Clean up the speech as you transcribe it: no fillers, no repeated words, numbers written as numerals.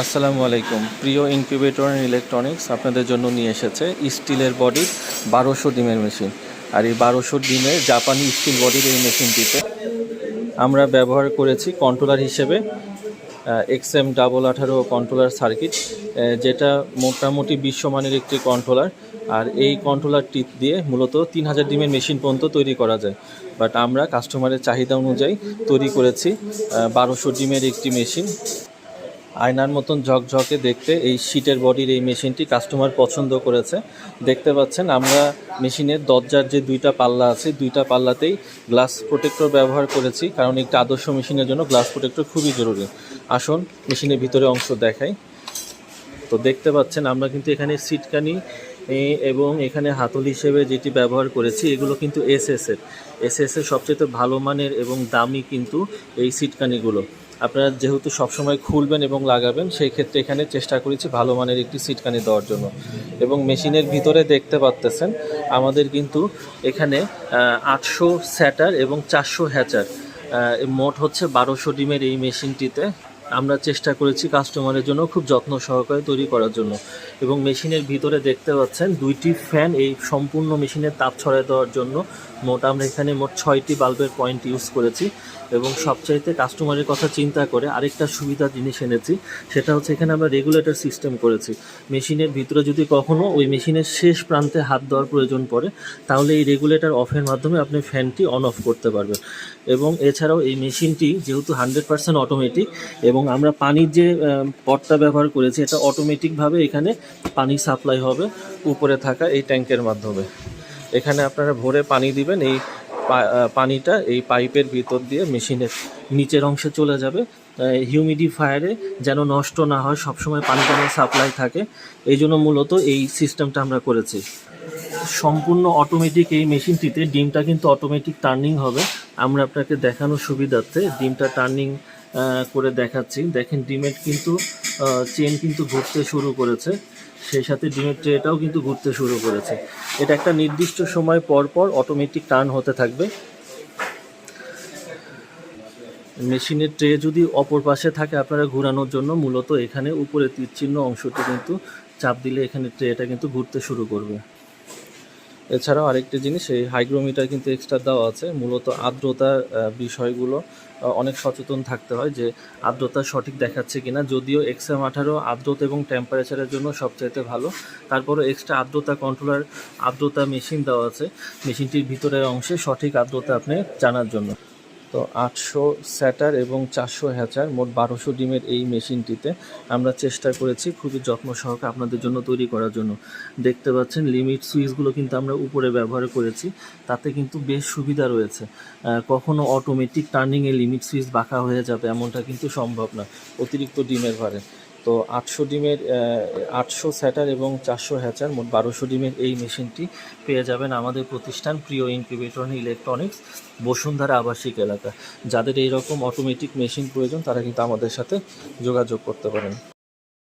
আসসালামু আলাইকুম। প্রিয় ইনকিউবেটর অ্যান্ড ইলেকট্রনিক্স আপনাদের জন্য নিয়ে এসেছে স্টিলের বডির 1200 ডিমের মেশিন। আর এই 1200 ডিমের জাপানি স্টিল বডির এই মেশিনটিতে আমরা ব্যবহার করেছি কন্ট্রোলার হিসেবে XM18 কন্ট্রোলার সার্কিট, যেটা মোটামুটি বিশ্বমানের একটি কন্ট্রোলার। আর এই কন্ট্রোলারটি দিয়ে মূলত 3000 ডিমের মেশিন পর্যন্ত তৈরি করা যায়। বাট আমরা কাস্টমারের চাহিদা অনুযায়ী তৈরি করেছি 1200 ডিমের একটি মেশিন। আয়নার মতন ঝকঝকে দেখতে এই শীটের বডির এই মেশিনটি কাস্টমার পছন্দ করেছে। দেখতে পাচ্ছেন আমরা মেশিনের দরজার যে দুইটা পাল্লা আছে, দুইটা পাল্লাতেই গ্লাস প্রোটেক্টর ব্যবহার করেছি, কারণ একটি আদর্শ মেশিনের জন্য গ্লাস প্রোটেক্টর খুবই জরুরি। আসুন মেশিনের ভিতরে অংশ দেখাই। তো দেখতে পাচ্ছেন আমরা কিন্তু এখানে সিটকানি এবং এখানে হাতল হিসেবে যেটি ব্যবহার করেছি, এগুলো কিন্তু এসএসের সবচেয়ে ভালো মানের এবং দামি কিন্তু এই সিটকানিগুলো। আপনারা যেহেতু সবসময় খুলবেন এবং লাগাবেন, সেই ক্ষেত্রে এখানে চেষ্টা করেছি ভালো মানের একটি সিটকানি দেওয়ার জন্য। এবং মেশিনের ভিতরে দেখতে পাচ্ছেন আমাদের কিন্তু এখানে 800 স্যাটার এবং 400 হ্যাচার, মোট হচ্ছে 1200 ডিমের এই মেশিনটিতে আমরা চেষ্টা করেছি কাস্টমারের জন্য খুব যত্ন সহকারে তৈরি করার জন্য। এবং মেশিনের ভিতরে দেখতে পাচ্ছেন দুইটি ফ্যান এই সম্পূর্ণ মেশিনের তাপ ছড়ায় দেওয়ার জন্য। আমরা এখানে মোট 6টি বাল্বের পয়েন্ট ইউজ করেছি। এবং সবচাইতে কাস্টমারের কথা চিন্তা করে আরেকটা সুবিধা জিনিস এনেছি, সেটা হচ্ছে এখানে আমরা রেগুলেটর সিস্টেম করেছি। মেশিনের ভিতরে যদি কখনও ওই মেশিনের শেষ প্রান্তে হাত দেওয়ার প্রয়োজন পড়ে, তাহলে এই রেগুলেটর অফের মাধ্যমে আপনি ফ্যানটি অন অফ করতে পারবেন। এবং এছাড়াও এই মেশিনটি যেহেতু 100% অটোমেটিক, এবং আমরা পানির যে পটটা ব্যবহার করেছি, এটা অটোমেটিকভাবে এখানে পানি সাপ্লাই হবে উপরে থাকা এই ট্যাঙ্কের মাধ্যমে। এখানে আপনারা ভরে পানি দিবেন, এই পানিটা এই পাইপের ভিতর দিয়ে মেশিনের নিচের অংশে চলে যাবে। হিউমিডিফায়ারে যেন নষ্ট না হয়, সবসময় পানিটা সাপ্লাই থাকে, এই জন্য মূলত এই সিস্টেমটা আমরা করেছি। সম্পূর্ণ অটোমেটিক এই মেশিনটিতে ডিমটা কিন্তু অটোমেটিক টার্নিং হবে। আমরা আপনাকে দেখানোর সুবিধার্থে ডিমটা টার্নিং করে দেখাচ্ছি। দেখেন ডিমের কিন্তু চেন কিন্তু ঘুরতে শুরু করেছে, সেই সাথে ডিমের ট্রেটাও কিন্তু ঘুরতে শুরু করেছে। এটা একটা নির্দিষ্ট সময় পর পর অটোমেটিক টার্ন হতে থাকবে। মেশিনের ট্রে যদি অপর পাশে থাকে আপনারা ঘোরানোর জন্য মূলত এখানে উপরে তীর চিহ্ন অংশটি কিন্তু চাপ দিলে এখানে ট্রেটা কিন্তু ঘুরতে শুরু করবে। এছাড়াও আরেকটি জিনিস, এই হাইগ্রোমিটার কিন্তু এক্সট্রা দেওয়া আছে। মূলত আর্দ্রতার বিষয়গুলো অনেক সচেতন থাকতে হয় যে আর্দ্রতা সঠিক দেখাচ্ছে কিনা। যদিও XM18 আর্দ্রতা এবং টেম্পারেচারের জন্য সবচাইতে ভালো, তারপরও এক্সট্রা আর্দ্রতা কন্ট্রোলার আর্দ্রতা মেশিন দেওয়া আছে মেশিনটির ভিতরের অংশে সঠিক আর্দ্রতা আপনি জানার জন্য। তো 800 স্যাটার এবং 400 হ্যাচার, মোট 1200 ডিমের এই মেশিনটিতে আমরা চেষ্টা করেছি খুবই যত্ন সহকারে আপনাদের জন্য তৈরি করার জন্য। দেখতে পাচ্ছেন লিমিট সুইচগুলো কিন্তু আমরা উপরে ব্যবহার করেছি, তাতে কিন্তু বেশ সুবিধা রয়েছে। কখনো অটোমেটিক টার্নিংয়ে লিমিট সুইচ বাঁকা হয়ে যাবে এমনটা কিন্তু সম্ভব না অতিরিক্ত ডিমের ভারে। তো 800 স্যাটার এবং 400 হ্যাচার, মোট 1200 ডিমের এই মেশিনটি পেয়ে যাবেন আমাদের প্রতিষ্ঠান প্রিয় ইনকিউবেটর ইলেকট্রনিক্স, বসুন্ধরা আবাসিক এলাকা। যাদের এইরকম অটোমেটিক মেশিন প্রয়োজন তারা কিন্তু আমাদের সাথে যোগাযোগ করতে পারেন।